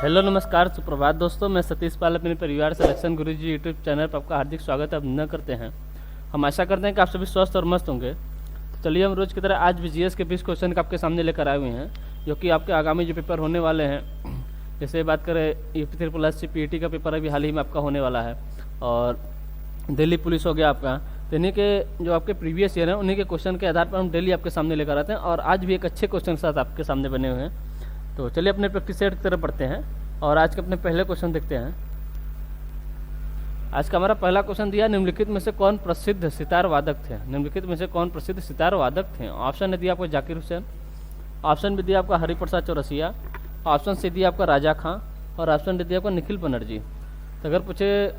Hello नमस्कार सुप्रभात दोस्तों, मैं सतीश पाल अपने परिवार सिलेक्शन गुरुजी यूट्यूब चैनल पर आपका हार्दिक स्वागत अभिनंदन करते हैं। हम आशा करते हैं कि आप सभी स्वस्थ और मस्त होंगे। तो चलिए हम रोज़ की तरह आज भी जीएस के 20 क्वेश्चन आपके सामने लेकर आए हुए हैं, जो कि आपके आगामी जो पेपर होने वाले हैं, जैसे बात करें UP3+ पीईटी का पेपर अभी हाल ही में आपका होने वाला है, और दिल्ली पुलिस हो गया आपका। तो इन्हीं के जो आपके प्रीवियस ईयर हैं उन्हीं के क्वेश्चन के आधार पर हम डेली आपके सामने लेकर आते हैं, और आज भी एक अच्छे क्वेश्चन के साथ आपके सामने बने हुए हैं। तो चलिए अपने प्रैक्टिस सेट की तरफ बढ़ते हैं और आज के अपने पहले क्वेश्चन देखते हैं। आज का हमारा पहला क्वेश्चन दिया, निम्नलिखित में से कौन प्रसिद्ध सितार वादक थे। निम्नलिखित में से कौन प्रसिद्ध सितार वादक थे। ऑप्शन ने दिया आपको जाकिर हुसैन, ऑप्शन भी दिया आपका हरिप्रसाद चौरसिया, ऑप्शन सी दिया आपका राजा खां, और ऑप्शन डी दिया आपका निखिल बनर्जी। तो अगर पूछे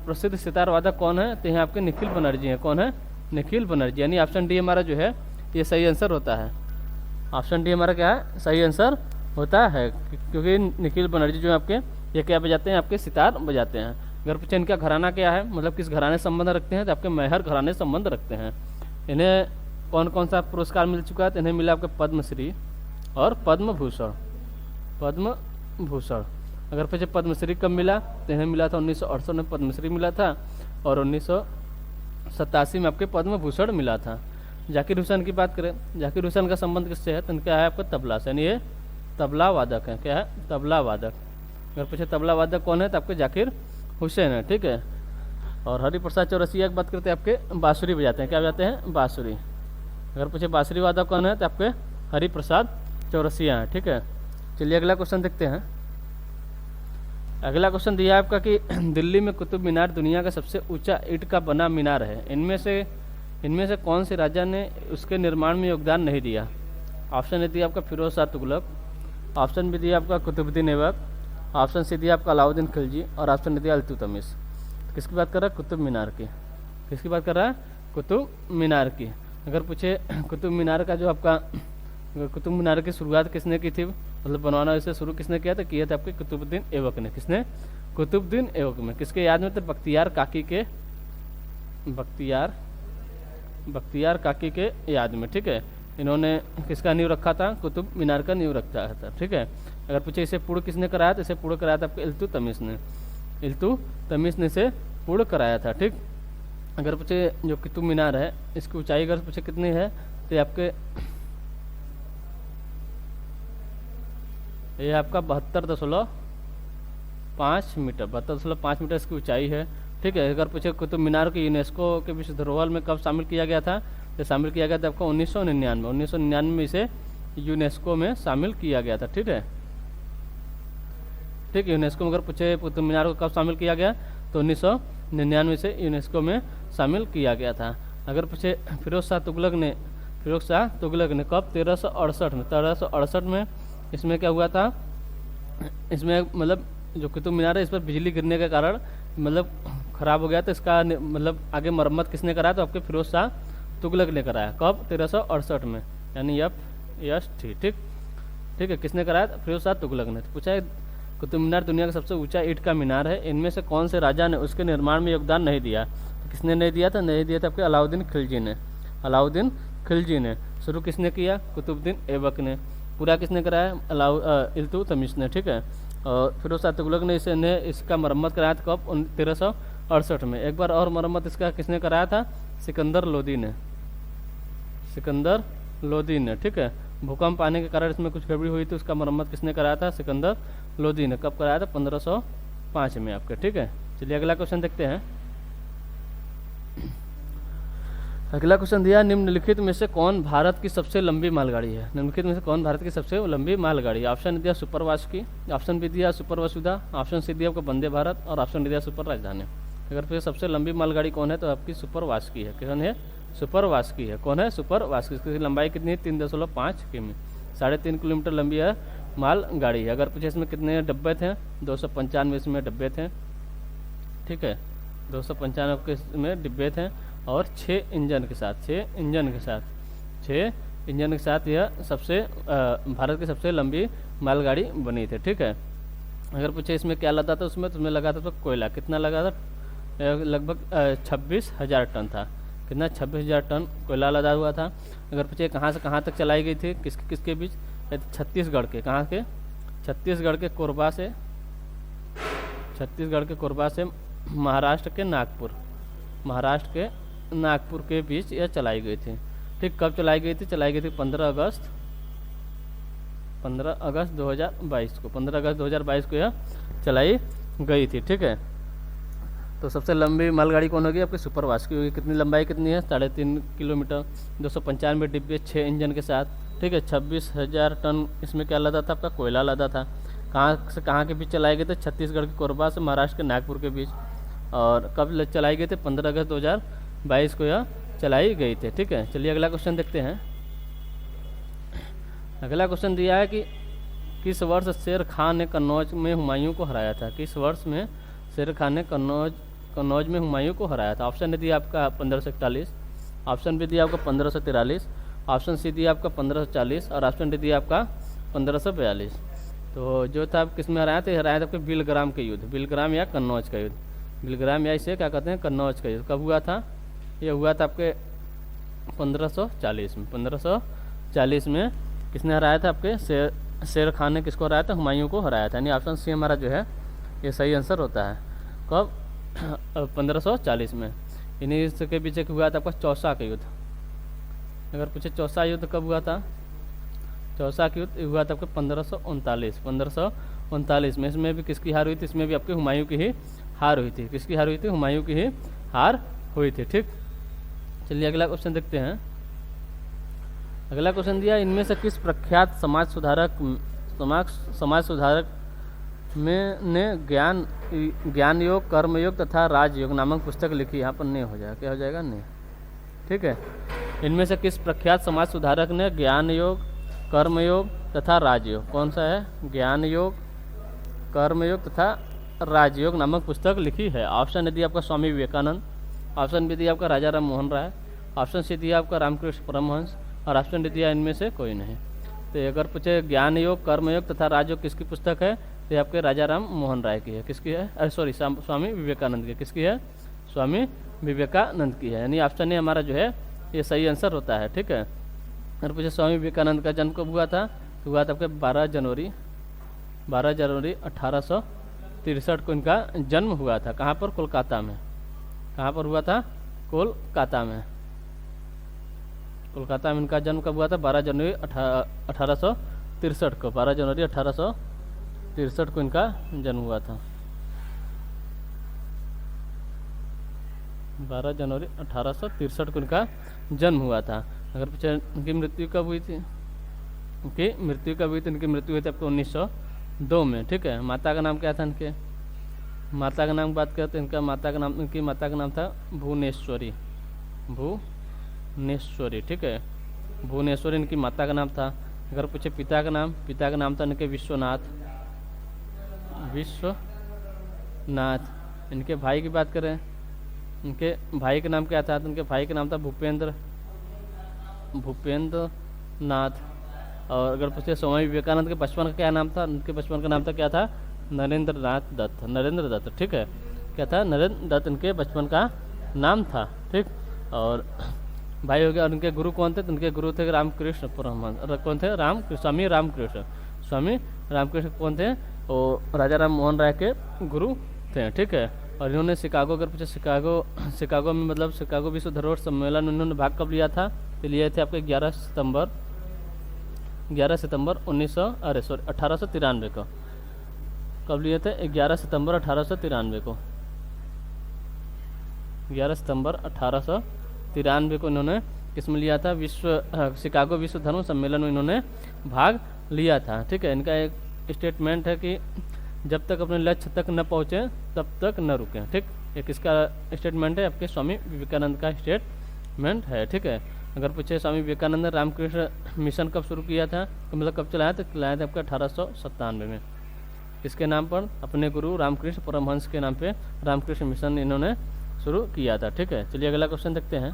प्रसिद्ध सितार वादक कौन है, तो यहाँ आपके निखिल बनर्जी हैं। कौन है? निखिल बनर्जी, यानी ऑप्शन डी हमारा जो है ये सही आंसर होता है। ऑप्शन डी हमारा क्या है? सही आंसर होता है, क्योंकि निखिल बनर्जी जो है आपके ये क्या बजाते हैं? आपके सितार बजाते हैं। अगर पूछे इनका घराना क्या है, मतलब किस घराने से संबंध रखते हैं, तो आपके मैहर घराने से संबंध रखते हैं। इन्हें कौन कौन सा पुरस्कार मिल चुका है, तो इन्हें मिला आपके पद्मश्री और पद्म भूषण। पद्म भूषण अगर पूछे पद्मश्री कब मिला, तो इन्हें मिला था 1968 में पद्मश्री मिला था, और 1987 में आपके पद्म भूषण मिला था। जाकिर हुसैन की बात करें, जाकिर हुसैन का संबंध किससे है, तो इनका है आपका तबला से, यानी ये तबला वादक है। क्या है? तबला वादक। अगर पूछे तबला वादक कौन है, तो आपके जाकिर हुसैन है। ठीक है। और हरिप्रसाद चौरसिया की बात करते हैं, आपके बांसुरी बजाते हैं। क्या बजाते हैं? बांसुरी। अगर पूछे बांसुरी वादक कौन है, तो आपके हरिप्रसाद चौरसिया है। ठीक है। चलिए अगला क्वेश्चन देखते हैं। अगला क्वेश्चन दिया है आपका कि दिल्ली में कुतुब मीनार दुनिया का सबसे ऊंचा ईंट का बना मीनार है। इनमें से कौन से राजा ने उसके निर्माण में योगदान नहीं दिया। ऑप्शन ए दिया आपका फिरोज शाह तुगलक, ऑप्शन बी दिया आपका कुतुबुद्दीन ऐबक, ऑप्शन सी दिया आपका अलाउद्दीन खिलजी, और ऑप्शन डी दिया इल्तुतमिश। किसकी बात कर रहा है? कुतुब मीनार की। किसकी बात कर रहा है? कुतुब मीनार की। अगर पूछे कुतुब मीनार का जो आपका कुतुब मीनार की शुरुआत किसने की थी, मतलब बनवाना इसे शुरू किसने किया था? किया था आपके कुतुबुद्दीन ऐबक ने। किसने? कुतुबुद्दीन ऐबक में। किसके याद में? तो बख्तियार काकी के याद में। ठीक है। इन्होंने किसका नींव रखा था? कुतुब मीनार का नींव रखा था। ठीक है। अगर पूछे इसे पूर्ण किसने कराया, तो इसे पूर्ण कराया था आपके इल्तुतमिश ने। इल्तुतमिश ने इसे पूर्ण कराया था। ठीक। अगर पूछे जो कुतुब मीनार है इसकी ऊंचाई अगर पूछे कितनी है, तो ये आपका 72.5 मीटर 72.5 मीटर इसकी ऊंचाई है। ठीक है। अगर पूछे कुतुब मीनार को यूनेस्को के विश्व धरोहर में कब शामिल किया गया था, तो शामिल किया गया था आपको 1999 में इसे यूनेस्को में शामिल किया गया था। ठीक है। ठीक। यूनेस्को में अगर पूछे कुतुब मीनार को कब शामिल किया गया, तो 1999 से यूनेस्को में शामिल किया गया था। अगर पूछे फिरोज शाह तुगलक ने कब 1368 में इसमें क्या हुआ था, इसमें मतलब जो कुतुब मीनार है इस पर बिजली गिरने के कारण मतलब खराब हो गया, तो इसका मतलब आगे मरम्मत किसने कराया, तो आपके फिरोज शाह तुगलक ने कराया। कब? 1368 में, यानी FST। ठीक है। किसने कराया? फिरोज शाह तुगलक ने। तो पूछा है कुतुब मीनार दुनिया का सबसे ऊंचा ईंट का मीनार है, इनमें से कौन से राजा ने उसके निर्माण में योगदान नहीं दिया। तो किसने नहीं दिया था? नहीं दिया था आपके अलाउद्दीन खिलजी ने। शुरू किसने किया? कुतुबुद्दीन ऐबक ने। पूरा किसने कराया? इल्तुतमिश ने। ठीक है। और फिरोज शाह तुगलक ने इसका मरम्मत कराया था कब? 1368 में। एक बार और मरम्मत इसका किसने कराया था? सिकंदर लोदी ने। ठीक है। भूकंप आने के कारण इसमें कुछ गड़बड़ी हुई थी, उसका मरम्मत किसने कराया था? सिकंदर लोदी ने। कब कराया था? 1505 में आपके। ठीक है। चलिए अगला क्वेश्चन देखते हैं। अगला क्वेश्चन दिया, निम्नलिखित में से कौन भारत की सबसे लंबी मालगाड़ी है। निम्नलिखित में से कौन भारत की सबसे लंबी मालगाड़ी। ऑप्शन दिया सुपर वासुकी, ऑप्शन बी दिया सुपर वसुधा, ऑप्शन सी दिया आपको वंदे भारत, और ऑप्शन डी दिया सुपर राजधानी। अगर फिर सबसे लंबी मालगाड़ी कौन है, तो आपकी सुपर वासुकी है। कौन है? सुपर वासुकी है। कौन है? सुपर वासुकी। इसकी लंबाई कितनी है? 3.5 किमी, 3.5 किलोमीटर लंबी है मालगाड़ी है। अगर पूछे इसमें कितने डब्बे थे, 295 इसमें डब्बे थे। ठीक है। 295 इसमें डिब्बे थे, और 6 इंजन के साथ यह सबसे भारत की सबसे लंबी मालगाड़ी बनी थी। ठीक है। अगर पूछे इसमें क्या लगा था, उसमें लगा था तो कोयला। कितना लगा था? लगभग 26,000 टन था। कितना? 26,000 टन कोयला लदा हुआ था। अगर पूछे कहाँ से कहाँ तक चलाई गई थी, किसके बीच? छत्तीसगढ़ के। कहाँ के? छत्तीसगढ़ के कोरबा से, छत्तीसगढ़ के कोरबा से महाराष्ट्र के नागपुर, महाराष्ट्र के नागपुर के बीच यह चलाई गई थी। ठीक, कब चलाई गई थी? चलाई गई थी 15 अगस्त 2022 को, 15 अगस्त 2022 को यह चलाई गई थी। ठीक है, तो सबसे लंबी मालगाड़ी कौन होगी? आपकी सुपरफास्ट की होगी। कितनी लंबाई कितनी है? 3.5 किलोमीटर, 295 डिब्बे, 6 इंजन के साथ। ठीक है, 26,000 टन इसमें क्या लदा था? आपका कोयला लदा था। कहाँ से कहाँ के बीच चलाई गई थी? छत्तीसगढ़ के कोरबा से महाराष्ट्र के नागपुर के बीच। और कब चलाई गई थी? 15 अगस्त 2022 को यह चलाई गई थी। ठीक है, चलिए अगला क्वेश्चन देखते हैं। अगला क्वेश्चन दिया है कि किस वर्ष शेर खान ने कन्नौज में हुमायूं को हराया था? किस वर्ष में शेर खान ने कन्नौज में हुमायूं को हराया था? ऑप्शन ने दिया आपका 1541, ऑप्शन बी दिया आपका 1543, ऑप्शन सी दिया आपका 1540 और ऑप्शन डी दिया आपका 1542। तो जो था किस में हराया था? हराया था आपके बिलग्राम के युद्ध, बिलग्राम या कन्नौज का युद्ध। बिलग्राम या इसे क्या कहते हैं? कन्नौज का युद्ध। कब हुआ था? ये हुआ था आपके 1540 में। 1540 में किसने हराया था? आपके शेर खान ने किसको हराया था? हुमायूं को हराया था। यानी ऑप्शन सी हमारा जो है ये सही आंसर होता है। कब? 1540 में। इन्हीं इसके पीछे हुआ था आपका चौसा का युद्ध। अगर पूछे चौसा युद्ध कब हुआ था? चौसा का युद्ध हुआ था आपके 1539 में। इसमें भी किसकी हार हुई थी? इसमें भी आपके हुमायूं की ही हार हुई थी। किसकी हार हुई थी? हुमायूं की ही हार हुई थी। ठीक, चलिए अगला क्वेश्चन देखते हैं। अगला क्वेश्चन दिया, इनमें से किस प्रख्यात समाज सुधारक में ने ज्ञान योग, कर्म योग तथा राजयोग नामक पुस्तक लिखी? यहाँ पर नहीं हो जाएगा, क्या हो जाएगा? नहीं। ठीक है, इनमें से किस प्रख्यात समाज सुधारक ने ज्ञान योग, कर्म योग तथा राजयोग, कौन सा है? ज्ञान योग, कर्म योग तथा राजयोग नामक पुस्तक लिखी है? ऑप्शन दिया आपका स्वामी विवेकानंद, ऑप्शन बी दिया आपका राजा राम मोहन राय, ऑप्शन सी दिया आपका रामकृष्ण परमहंस और ऑप्शन डी दिया इनमें से कोई नहीं। तो अगर पूछे ज्ञान योग, कर्म योग तथा राजयोग किसकी पुस्तक है? तो आपके राजा राम मोहन राय की है। किसकी है? अरे सॉरी, स्वामी विवेकानंद की। किसकी है? स्वामी विवेकानंद की है। यानी ऑप्शन ए हमारा जो है ये सही आंसर होता है। ठीक है, अगर पूछे स्वामी विवेकानंद का जन्म कब हुआ था? तो हुआ था आपके 12 जनवरी 1863 को इनका जन्म हुआ था। कहाँ पर? कोलकाता में। कहाँ पर हुआ था? कोलकाता में। कोलकाता में इनका जन्म कब हुआ था? 12 जनवरी 1863 को। 12 जनवरी 1863 को इनका जन्म हुआ था। 12 जनवरी 1863 को इनका जन्म हुआ था। अगर पूछे इनकी मृत्यु कब हुई थी? इनकी मृत्यु कब हुई थी? इनकी मृत्यु हुई थी आपको 1902 में। ठीक है, माता का नाम क्या था इनके? माता का नाम की बात करते हैं, इनकी माता का नाम था भुवनेश्वरी। भुवनेश्वरी। ठीक है, भुवनेश्वरी इनकी माता का नाम था। अगर पूछे पिता का नाम था इनके विश्वनाथ। इनके भाई की बात करें, इनके भाई का नाम क्या था? तो उनके भाई का नाम था भूपेंद्र नाथ। और अगर पूछे स्वामी विवेकानंद के बचपन का क्या नाम था? उनके बचपन का नाम था क्या था? नरेंद्र दत्त। ठीक है, क्या था? नरेंद्र दत्त इनके बचपन का नाम था। ठीक, और भाई हो गया। और उनके गुरु कौन थे? तो उनके गुरु थे रामकृष्ण परमहंस। और कौन थे? स्वामी रामकृष्ण कौन थे? वो राजा राम मोहन राय के गुरु थे। ठीक है, और इन्होंने शिकागो, अगर पूछे शिकागो में मतलब शिकागो विश्व धरोहर सम्मेलन में इन्होंने भाग कब लिया था? तो लिए थे आपके 11 सितंबर 1893 को। कब लिए थे? 11 सितंबर 1893 को। 11 सितंबर 1893 को इन्होंने किसमें लिया था? शिकागो विश्व धर्म सम्मेलन में इन्होंने भाग लिया था। ठीक है, इनका एक स्टेटमेंट है कि जब तक अपने लक्ष्य तक न पहुँचे तब तक न रुकें। ठीक, एक इसका स्टेटमेंट है, आपके स्वामी विवेकानंद का स्टेटमेंट है। ठीक है, अगर पूछे स्वामी विवेकानंद ने रामकृष्ण मिशन कब शुरू किया था? तो मतलब कब चलाया था? चलाया था आपका 1897 में। किसके नाम पर? अपने गुरु रामकृष्ण परमहंस के नाम पे रामकृष्ण मिशन इन्होंने शुरू किया था। ठीक है, चलिए अगला क्वेश्चन देखते हैं।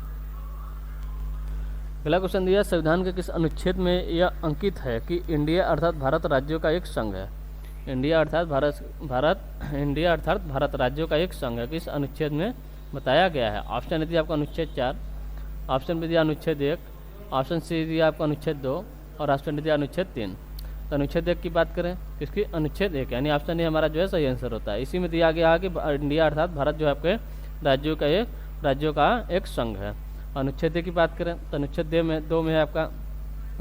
अगला क्वेश्चन दिया, संविधान के किस अनुच्छेद में यह अंकित है कि इंडिया अर्थात भारत राज्यों का एक संघ है? इंडिया अर्थात भारत राज्यों का एक संघ है, किस अनुच्छेद में बताया गया है? ऑप्शन दिया आपका अनुच्छेद 4, ऑप्शन बी दिया अनुच्छेद 1, ऑप्शन सी दिया आपका अनुच्छेद 2 और ऑप्शन डी दिया अनुच्छेद 3। तो अनुच्छेद 1 की बात करें, किसकी, अनुच्छेद 1 यानी ऑप्शन ए हमारा जो है सही आंसर होता है। इसी में दिया गया है कि इंडिया अर्थात भारत जो है आपके राज्यों का एक संघ है। अनुच्छेद 2 की बात करें तो अनुच्छेद 2 में है आपका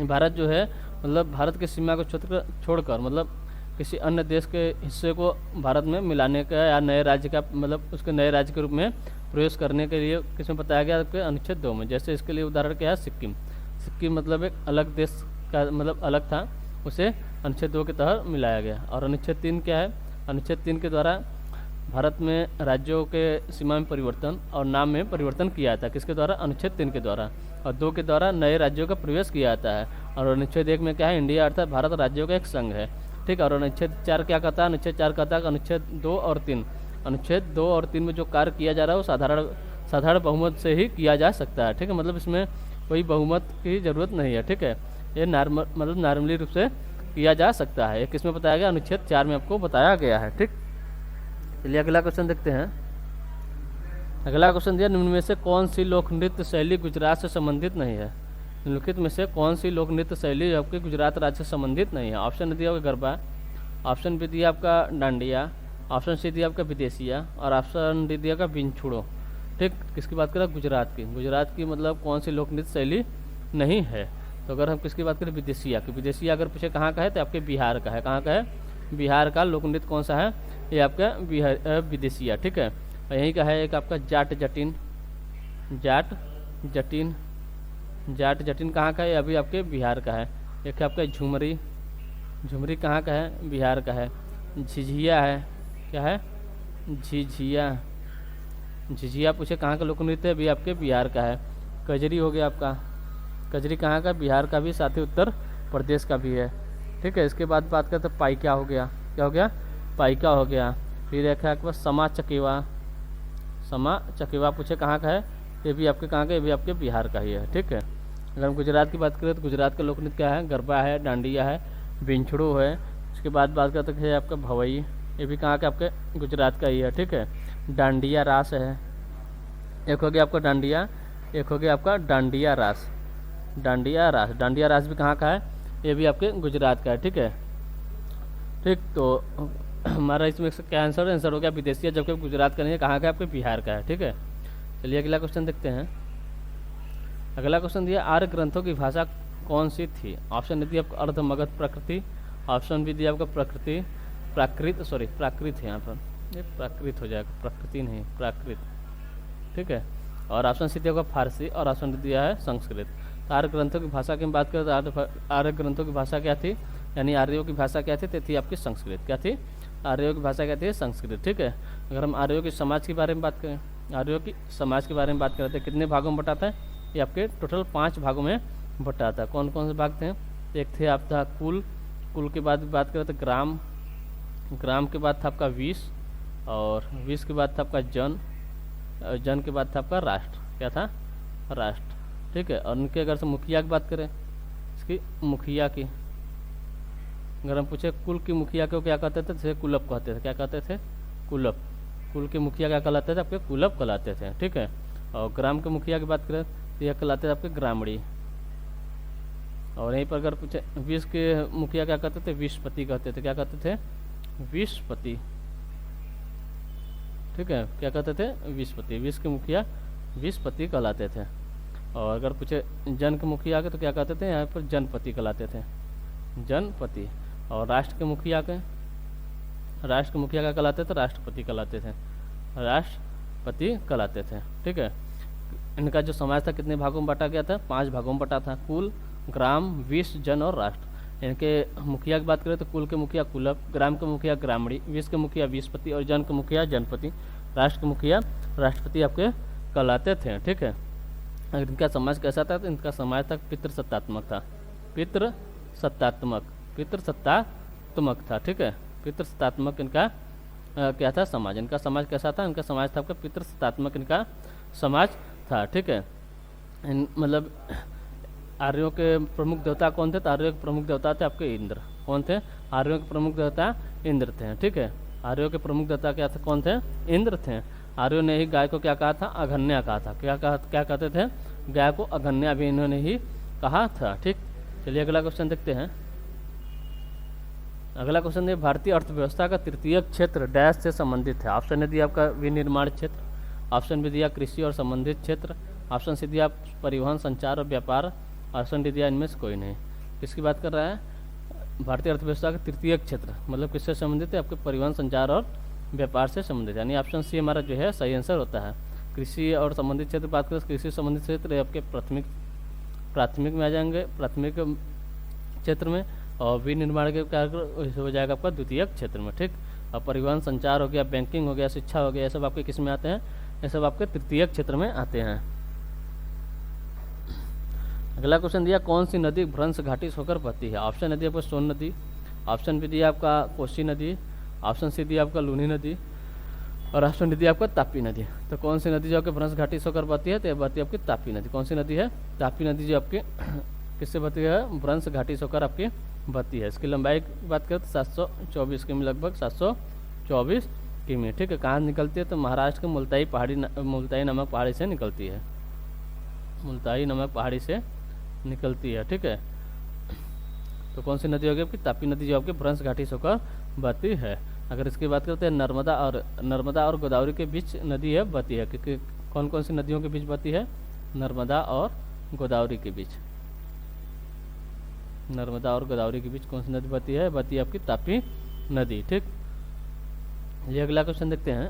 भारत जो है मतलब भारत की सीमा को छोड़कर मतलब किसी अन्य देश के हिस्से को भारत में मिलाने का या नए राज्य का मतलब उसके नए राज्य के रूप में प्रवेश करने के लिए किसमें बताया गया आपके अनुच्छेद 2 में। जैसे इसके लिए उदाहरण क्या है, सिक्किम। सिक्किम मतलब एक अलग देश का मतलब अलग था, उसे अनुच्छेद 2 के तहत मिलाया गया। और अनुच्छेद 3 क्या है, अनुच्छेद 3 के द्वारा भारत में राज्यों के सीमा में परिवर्तन और नाम में परिवर्तन किया जाता है, किसके द्वारा, अनुच्छेद 3 के द्वारा। और 2 के द्वारा नए राज्यों का प्रवेश किया जाता है। और अनुच्छेद 1 में क्या है, इंडिया अर्थात भारत राज्यों का एक संघ है, ठीक है। और अनुच्छेद 4 क्या कहता है, अनुच्छेद 4 कहता है कि अनुच्छेद 2 और 3 में जो कार्य किया जा रहा है वो साधारण बहुमत से ही किया जा सकता है, ठीक है। मतलब इसमें कोई बहुमत की जरूरत नहीं है, ठीक है। ये नॉर्मली रूप से किया जा सकता है। ये किसमें बताया गया, अनुच्छेद 4 में आपको बताया गया है, ठीक। चलिए अगला क्वेश्चन देखते हैं। अगला क्वेश्चन दिया, निम्न में से कौन सी लोक नृत्य शैली गुजरात से संबंधित नहीं है। निम्नलिखित में से कौन सी लोक नृत्य शैली आपके गुजरात राज्य से संबंधित नहीं है। ऑप्शन दिया आपका गरबा, ऑप्शन बी दिया आपका डांडिया, ऑप्शन सी दिया आपका विदेशिया और ऑप्शन डी दिया आपका बिंछुड़ो, ठीक। किसकी बात करें, गुजरात की। गुजरात की मतलब कौन सी लोक नृत्य शैली नहीं है। तो अगर हम किसकी बात करें, विदेशिया की। विदेशिया अगर पूछे कहाँ का है तो आपके बिहार का है। कहाँ का है, बिहार का लोक नृत्य कौन सा है, ये आपका बिहार विदेशिया, ठीक है। और यहीं का है एक आपका जाट जटिन कहाँ का है, अभी आपके बिहार का है। एक है आपका झुमरी कहाँ का है, बिहार का है। झिझिया है, क्या है, झिझिया पूछे कहाँ का लोक नृत्य है, भी आपके बिहार का है। कजरी हो गया आपका, कजरी कहाँ का, बिहार का भी, साथ ही उत्तर प्रदेश का भी है, ठीक है। इसके बाद बात करते हैं पाइका हो गया, क्या हो गया, पाइका हो गया। फिर एक है आपके पास समा चकेवा पूछे कहाँ का है, ये भी आपके कहाँ का, ये भी आपके बिहार का ही है, ठीक है। अगर हम गुजरात की बात करें तो गुजरात का लोक नृत्य क्या है, गरबा है, डांडिया है, बिंछड़ो है। उसके बाद बात करते हैं आपका भवई, ये भी कहाँ का, आपके गुजरात का ही है, ठीक है। डांडिया रास है, एक हो गया आपका डांडिया, एक हो गया आपका डांडिया रास भी कहाँ का है, ये भी आपके गुजरात का है, ठीक है, ठीक। तो हमारा इसमें क्या आंसर हो गया विदेशिया, जबकि गुजरात का नहीं है, कहाँ का है, आपके बिहार का है, ठीक है। चलिए अगला क्वेश्चन देखते हैं। अगला क्वेश्चन दिया, आर्य ग्रंथों की भाषा कौन सी थी। ऑप्शन दिया आपको अर्धमगध प्रकृति, ऑप्शन भी दिया आपको प्राकृत है, यहाँ पर ये प्राकृत हो जाएगा, प्रकृति नहीं प्राकृत, ठीक है। और ऑप्शन सी दिया होगा फारसी और ऑप्शन दिया है संस्कृत। तो आर्य ग्रंथों की भाषा की बात करें तो आर्य ग्रंथों की भाषा क्या थी, यानी आर्यों की भाषा क्या थी, तो थी आपकी संस्कृत। क्या थी, आर्यों की भाषा क्या थी, संस्कृत, ठीक है। अगर हम आर्यों की समाज के बारे में बात करें, आर्यों की समाज के बारे में बात करते हैं, कितने भागों में बटाता है, ये आपके टोटल 5 भागों में बटाता है। कौन कौन से भाग थे, एक थे आपका कुल के बाद बात करें तो ग्राम के बाद था आपका विष, और विष के बाद था आपका जन के बाद था आपका राष्ट्र, क्या था, राष्ट्र, ठीक है। और उनके अगर से मुखिया की बात करें, इसकी मुखिया की अगर हम पूछे कुल की मुखिया को क्या कहते थे, जैसे कुलप कहते थे, क्या कहते थे, कुलप। कुल के मुखिया क्या कहलाते थे, आपके कुलप कहलाते थे, ठीक है। और ग्राम के मुखिया की बात करें तो यह कहलाते थे आपके ग्रामणी। और यहीं पर अगर पूछे विष के मुखिया क्या कहते थे, विषपति कहते थे, क्या कहते थे, विषपति, ठीक है, क्या कहते थे, विषपति। विष के मुखिया विषपति कहलाते थे। और अगर पूछे जन के मुखिया के तो क्या कहते थे, यहाँ पर जनपति कहलाते थे, जनपति। और राष्ट्र के मुखिया क्या कहलाते थे, राष्ट्रपति कहलाते थे, राष्ट्रपति कहलाते थे, ठीक है। इनका जो समाज था कितने भागों में बांटा गया था, 5 भागों में बटा था, कुल, ग्राम, विष, जन और राष्ट्र। इनके मुखिया की बात करें तो कुल के मुखिया कुलप, ग्राम के मुखिया ग्रामणी, विष के मुखिया विषपति और जन के मुखिया जनपति, राष्ट्र के मुखिया राष्ट्रपति आपके कहलाते थे, ठीक है। अगर इनका समाज कैसा था, तो इनका समाज था पितृसत्तात्मक था, पितृसत्तात्मक था, ठीक है। पितृसत्तात्मक इनका क्या था, समाज। इनका समाज कैसा था, इनका समाज था आपका पितृसत्तात्मक इनका समाज था, ठीक है। मतलब आर्यों के प्रमुख देवता कौन थे, तो आर्यों के प्रमुख देवता थे आपके इंद्र। कौन थे, आर्यों के प्रमुख देवता इंद्र थे, ठीक है। आर्यों के प्रमुख देवता क्या थे, कौन थे, इंद्र थे। आर्यों ने ही गाय को क्या कहा था, अघन्या कहा था। क्या कहते थे, गाय को अघन्या भी इन्होंने ही कहा था, ठीक। चलिए अगला क्वेश्चन देखते हैं। अगला क्वेश्चन है भारतीय अर्थव्यवस्था का तृतीय क्षेत्र डैश से संबंधित है। ऑप्शन है दिया आपका विनिर्माण क्षेत्र, ऑप्शन बी दिया कृषि और संबंधित क्षेत्र, ऑप्शन सी दिया परिवहन संचार और व्यापार, ऑप्शन डी दिया इनमें से कोई नहीं। किसकी बात कर रहा है? भारतीय अर्थव्यवस्था का तृतीय क्षेत्र मतलब किससे संबंधित है? आपके परिवहन संचार और व्यापार से संबंधित, यानी ऑप्शन सी हमारा जो है सही आंसर होता है। कृषि और संबंधित क्षेत्र बात करें, कृषि संबंधित क्षेत्र आपके प्राथमिक में आ जाएंगे, प्राथमिक क्षेत्र में, और विनिर्माण के कार्य हो जाएगा आपका द्वितीय क्षेत्र में। ठीक, और परिवहन संचार हो गया, बैंकिंग हो गया, शिक्षा हो गया, ये सब आपके किस में आते हैं? ये सब आपके तृतीय क्षेत्र में आते हैं। अगला क्वेश्चन दिया कौन सी नदी भ्रंश घाटी से होकर बहती है? ऑप्शन है दिया आपको सोन नदी, ऑप्शन बी दिया आपका कोसी नदी, ऑप्शन सी दिया आपका लूनी नदी, और ऑप्शन डी दिया आपका तापी नदी। तो कौन सी नदी जो आपके भ्रंश घाटी से होकर बहती है? तो यह बहती है आपकी तापी नदी। कौन सी नदी है? तापी नदी, जो आपकी किससे बहती है? भ्रंश घाटी से होकर आपकी बहती है। इसकी लंबाई की बात करें तो 724 किमी, लगभग 724 किमी। ठीक है, कहाँ निकलती है? तो महाराष्ट्र के मुल्ताई नामक पहाड़ी से निकलती है, मुल्ताई नामक पहाड़ी से निकलती है। ठीक है, तो कौन सी नदी होगी आपकी? तापी नदी, जो आपकी भ्रंश घाटी से होकर बहती है। अगर इसकी बात करते हैं नर्मदा और गोदावरी के बीच नदी है बहती है, क्योंकि कौन कौन सी नदियों के बीच बहती है? नर्मदा और गोदावरी के बीच, नर्मदा और गोदावरी के बीच कौन सी नदी बहती है? बहती है आपकी तापी नदी। ठीक, ये अगला क्वेश्चन देखते हैं।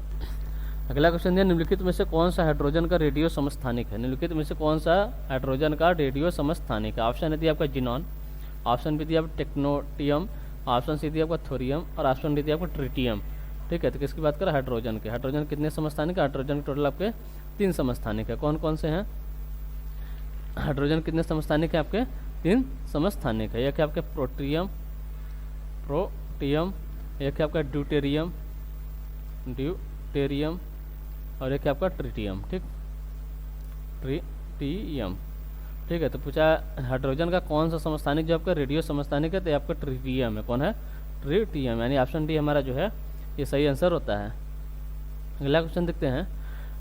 अगला क्वेश्चन है निम्नलिखित में से कौन सा हाइड्रोजन का रेडियो समस्थानिक है? निम्नलिखित में से कौन सा हाइड्रोजन का रेडियो समस्थानिक है? ऑप्शन है दिया आपका जिनॉन, ऑप्शन बी दिया आपका टेक्नोटियम, ऑप्शन सी दिया आपका थोरियम, और ऑप्शन डी दिया आपका ट्रिटियम। ठीक है, तो किसकी बात करें? हाइड्रोजन के। हाइड्रोजन कितने समस्थानिक है? हाइड्रोजन टोटल आपके 3 समस्थानिक है। कौन कौन से हैं? हाइड्रोजन कितने समस्थानिक है? आपके 3 समस्थानिक है। एक है आपके प्रोटियम, एक है आपका ड्यूटेरियम, और एक है आपका ट्रिटियम। ठीक, ट्रिटियम। ठीक है, तो पूछा हाइड्रोजन का कौन सा समस्थानिक जो आपका रेडियो समस्थानिक है? तो आपका ट्रिटियम है। कौन है? ट्रिटियम, यानी ऑप्शन डी हमारा जो है ये सही आंसर होता है। अगला क्वेश्चन देखते हैं।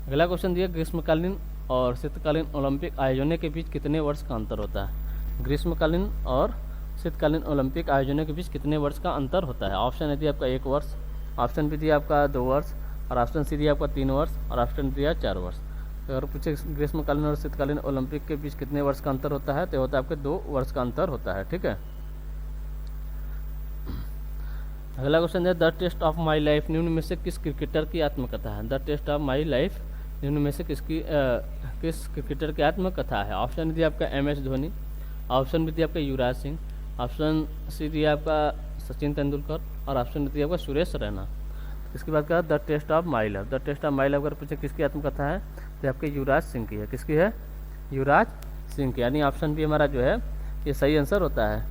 अगला क्वेश्चन दिया ग्रीष्मकालीन और शीतकालीन ओलंपिक आयोजनों के बीच कितने वर्ष का अंतर होता है? ग्रीष्मकालीन और शीतकालीन ओलंपिक आयोजनों के बीच कितने वर्ष का अंतर होता है? ऑप्शन है दिया आपका 1 वर्ष, ऑप्शन बी दिया आपका 2 वर्ष, और ऑप्शन सी दिया आपका 3 वर्ष, और ऑप्शन दिया 4 वर्ष। तो अगर पूछे ग्रीष्मकालीन और शीतकालीन ओलंपिक के बीच कितने वर्ष का अंतर होता है? तो होता है आपके 2 वर्ष का अंतर होता है। ठीक है, अगला क्वेश्चन है the test of my life निम्न में से किस क्रिकेटर की आत्मकथा है? The test of my life निम्न में से किस क्रिकेटर की आत्मकथा है? ऑप्शन दिया आपका MS धोनी, ऑप्शन बी दिया आपका युवराज सिंह, ऑप्शन सी दिया आपका सचिन तेंदुलकर, और ऑप्शन दिया आपका सुरेश रैना। इसकी बात करें the test of my life, the test of my life अगर पूछे किसकी आत्मकथा है? तो आपके युवराज सिंह की है। किसकी है? युवराज सिंह की, यानी ऑप्शन बी हमारा जो है ये सही आंसर होता है।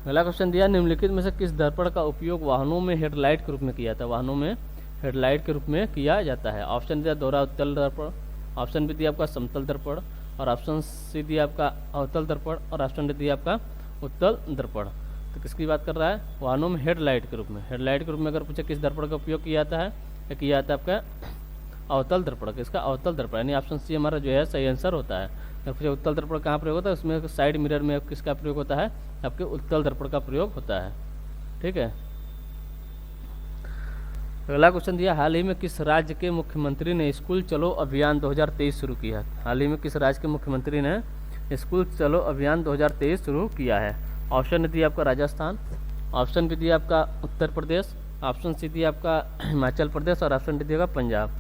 अगला क्वेश्चन दिया निम्नलिखित में से किस दर्पण का उपयोग वाहनों में हेडलाइट के रूप में किया जाता है? वाहनों में हेडलाइट के रूप में किया जाता है। ऑप्शन दिया दोहरा उत्तल दर्पण, ऑप्शन बी दिया आपका समतल दर्पण, और ऑप्शन सी दिया आपका अवतल दर्पण, और ऑप्शन डी दिया आपका उत्तल दर्पण। तो किसकी बात कर रहा है? वाहनों में हेडलाइट के रूप में। हेडलाइट के रूप में अगर पूछे किस दर्पण का उपयोग किया जाता है? या किया जाता है आपका अवतल दर्पण। किसका? अवतल दर्पण, यानी ऑप्शन सी हमारा जो है सही आंसर होता है। अगर पूछे उत्तल दर्पण कहाँ प्रयोग होता है? उसमें साइड मिरर में किसका प्रयोग होता है? आपके उत्तल दर्पण का प्रयोग होता है। ठीक है, अगला क्वेश्चन दिया हाल ही में किस राज्य के मुख्यमंत्री ने स्कूल चलो अभियान 2023 शुरू किया? हाल ही में किस राज्य के मुख्यमंत्री ने स्कूल चलो अभियान 2023 शुरू किया है? ऑप्शन दिया आपका राजस्थान, ऑप्शन बी दिया आपका उत्तर प्रदेश, ऑप्शन सी दिया आपका हिमाचल प्रदेश, और ऑप्शन डी दिया पंजाब।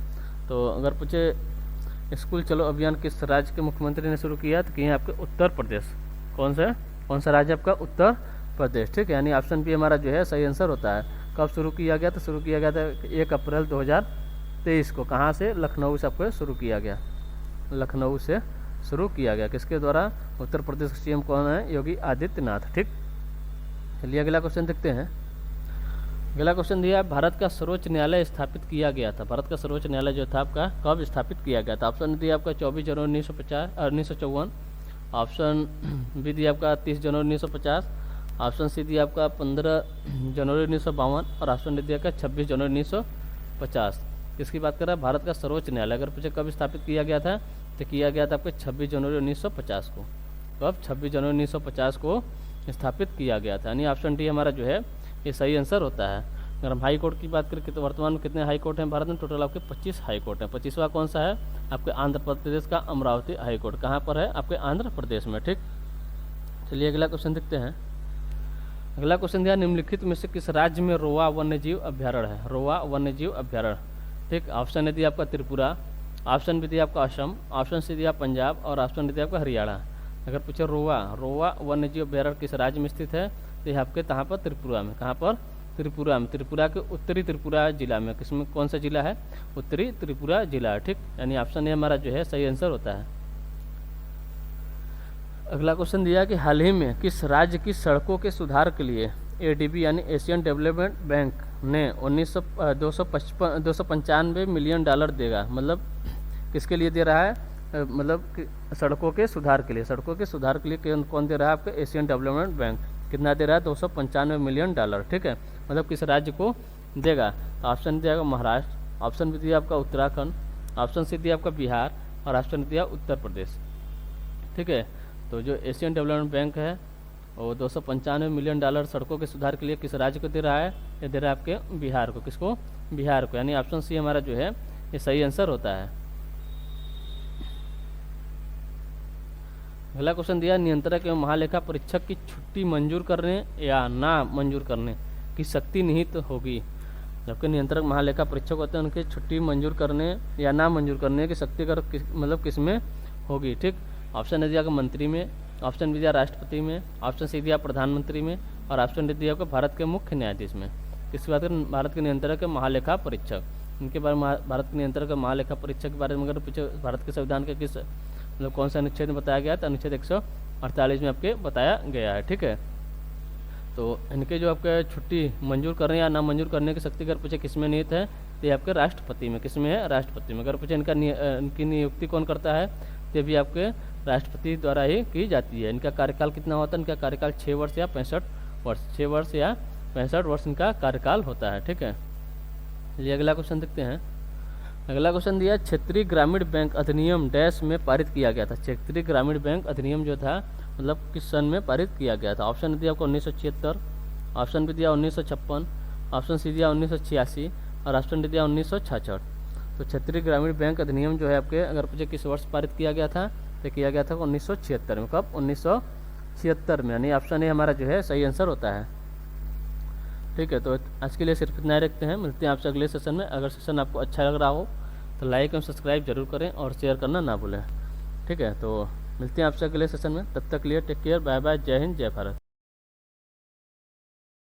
तो अगर पूछे स्कूल चलो अभियान किस राज्य के मुख्यमंत्री ने शुरू किया? तो किए आपके उत्तर प्रदेश। कौन सा राज्य आपका? उत्तर प्रदेश। ठीक है, यानी ऑप्शन बी हमारा जो है सही आंसर होता है। कब शुरू किया गया? तो शुरू किया गया था 1 अप्रैल 2023 को। कहाँ से? लखनऊ से आपको शुरू किया गया, लखनऊ से शुरू किया गया। किसके द्वारा? उत्तर प्रदेश के CM कौन है? योगी आदित्यनाथ। ठीक, चलिए अगला क्वेश्चन देखते हैं। अगला क्वेश्चन दिया भारत का सर्वोच्च न्यायालय स्थापित किया गया था। भारत का सर्वोच्च न्यायालय जो था आपका कब स्थापित किया गया था? ऑप्शन दिया आपका 24 जनवरी 1954, ऑप्शन बी दिया आपका 30 जनवरी 1950, ऑप्शन सी दिया आपका 15 जनवरी 1952, और ऑप्शन डी दिया आपका 26 जनवरी 1950। किसकी बात कर रहा है? भारत का सर्वोच्च न्यायालय अगर पूछे कब स्थापित किया गया था? तो किया गया था आपके 26 जनवरी 1950 को। कब? 26 जनवरी 1950 को स्थापित किया गया था, यानी ऑप्शन डी हमारा जो है ये सही आंसर होता है। अगर हम हाई कोर्ट की बात करें तो वर्तमान में कितने हाई कोर्ट हैं भारत में? टोटल आपके 25 हाई कोर्ट हैं। 25वां कौन सा है? आपके आंध्र प्रदेश का अमरावती हाई कोर्ट। कहाँ पर है? आपके आंध्र प्रदेश में। ठीक, चलिए अगला क्वेश्चन देखते हैं। अगला क्वेश्चन दिया, निम्नलिखित में से किस राज्य में रोआ वन्यजीव अभ्यारण्य है? रोआ वन्यजीव अभ्यारण्य। ठीक, ऑप्शन है दिया आपका त्रिपुरा, ऑप्शन भी दिया आपका असम, ऑप्शन सी दिया पंजाब और ऑप्शन डी दिया आपका हरियाणा। अगर पूछे रोआ वन्यजीव अभ्यारण्य किस राज्य में स्थित है तो यह आपके कहाँ पर? त्रिपुरा में। कहाँ पर? त्रिपुरा में। त्रिपुरा के उत्तरी त्रिपुरा जिला में। किसमें? कौन सा जिला है? उत्तरी त्रिपुरा जिला। ठीक, यानी ऑप्शन ए हमारा जो है सही आंसर होता है। अगला क्वेश्चन दिया कि हाल ही में किस राज्य की सड़कों के सुधार के लिए एडीबी यानी एशियन डेवलपमेंट बैंक ने 295 मिलियन डॉलर देगा? मतलब किसके लिए दे रहा है? मतलब सड़कों के सुधार के लिए। सड़कों के सुधार के लिए कौन दे रहा है? आपका एशियन डेवलपमेंट बैंक। कितना दे रहा है? 295 मिलियन डॉलर। ठीक है, मतलब किस राज्य को देगा? तो ऑप्शन दिया महाराष्ट्र, ऑप्शन भी दिया आपका उत्तराखंड, ऑप्शन सी दिया आपका बिहार और ऑप्शन दिया उत्तर प्रदेश। ठीक है, तो जो एशियन डेवलपमेंट बैंक है वो 295 मिलियन डॉलर सड़कों के सुधार के लिए किस राज्य को दे रहा है? ये दे रहा है आपके बिहार को। किसको? बिहार को, यानी ऑप्शन सी हमारा जो है ये सही आंसर होता है। अगला क्वेश्चन दिया, नियंत्रक एवं महालेखा परीक्षक की छुट्टी मंजूर करने या ना मंजूर करने की शक्ति निहित होगी? जबकि नियंत्रक महालेखा परीक्षक होते हैं उनकी छुट्टी मंजूर करने या ना मंजूर करने की शक्ति कर मतलब किस में होगी? ठीक, ऑप्शन ए दिया आपका मंत्री में, ऑप्शन बी दिया राष्ट्रपति में, ऑप्शन सी दिया प्रधानमंत्री में और ऑप्शन डी दिया आपको भारत के मुख्य न्यायाधीश में। किसकी बात करें? भारत के नियंत्रक महालेखा परीक्षक। इनके बारे में भारत के नियंत्रक महालेखा परीक्षक के बारे में अगर पूछे भारत के संविधान के किस मतलब कौन सा अनुच्छेद में बताया गया है? तो अनुच्छेद 148 में आपके बताया गया है। ठीक है, तो इनके जो आपके छुट्टी मंजूर करने या ना मंजूर करने की शक्ति अगर पूछे किस में निहित है तो ये आपके राष्ट्रपति में। किस में है? राष्ट्रपति में। अगर पूछे इनकी नियुक्ति कौन करता है तो भी आपके राष्ट्रपति द्वारा ही की जाती है। इनका कार्यकाल कितना होता है? इनका कार्यकाल 6 वर्ष या 65 वर्ष, 6 वर्ष या 65 वर्ष इनका कार्यकाल होता है। ठीक है, चलिए अगला क्वेश्चन देखते हैं। अगला क्वेश्चन दिया, क्षेत्रीय ग्रामीण बैंक अधिनियम डैश में पारित किया गया था? क्षेत्रीय ग्रामीण बैंक अधिनियम जो था मतलब किस सन में पारित किया गया था? ऑप्शन दिया आपको 1976, ऑप्शन भी दिया 1956, ऑप्शन सी दिया 1986 और ऑप्शन डी दिया 1966। तो क्षेत्रीय ग्रामीण बैंक अधिनियम जो है आपके अगर पूछे किस वर्ष पारित किया गया था तो किया गया था 1976 में। कब? 1976 में, यानी ऑप्शन ए हमारा जो है सही आंसर होता है। ठीक है, तो आज के लिए सिर्फ इतना ही रखते हैं। मिलते हैं आपसे अगले सेशन में। अगर सेशन आपको अच्छा लग रहा हो तो लाइक एवं सब्सक्राइब जरूर करें और शेयर करना ना भूलें। ठीक है, तो मिलते हैं आपसे अगले सेशन में। तब तक के लिए टेक केयर, बाय बाय, जय हिंद, जय भारत।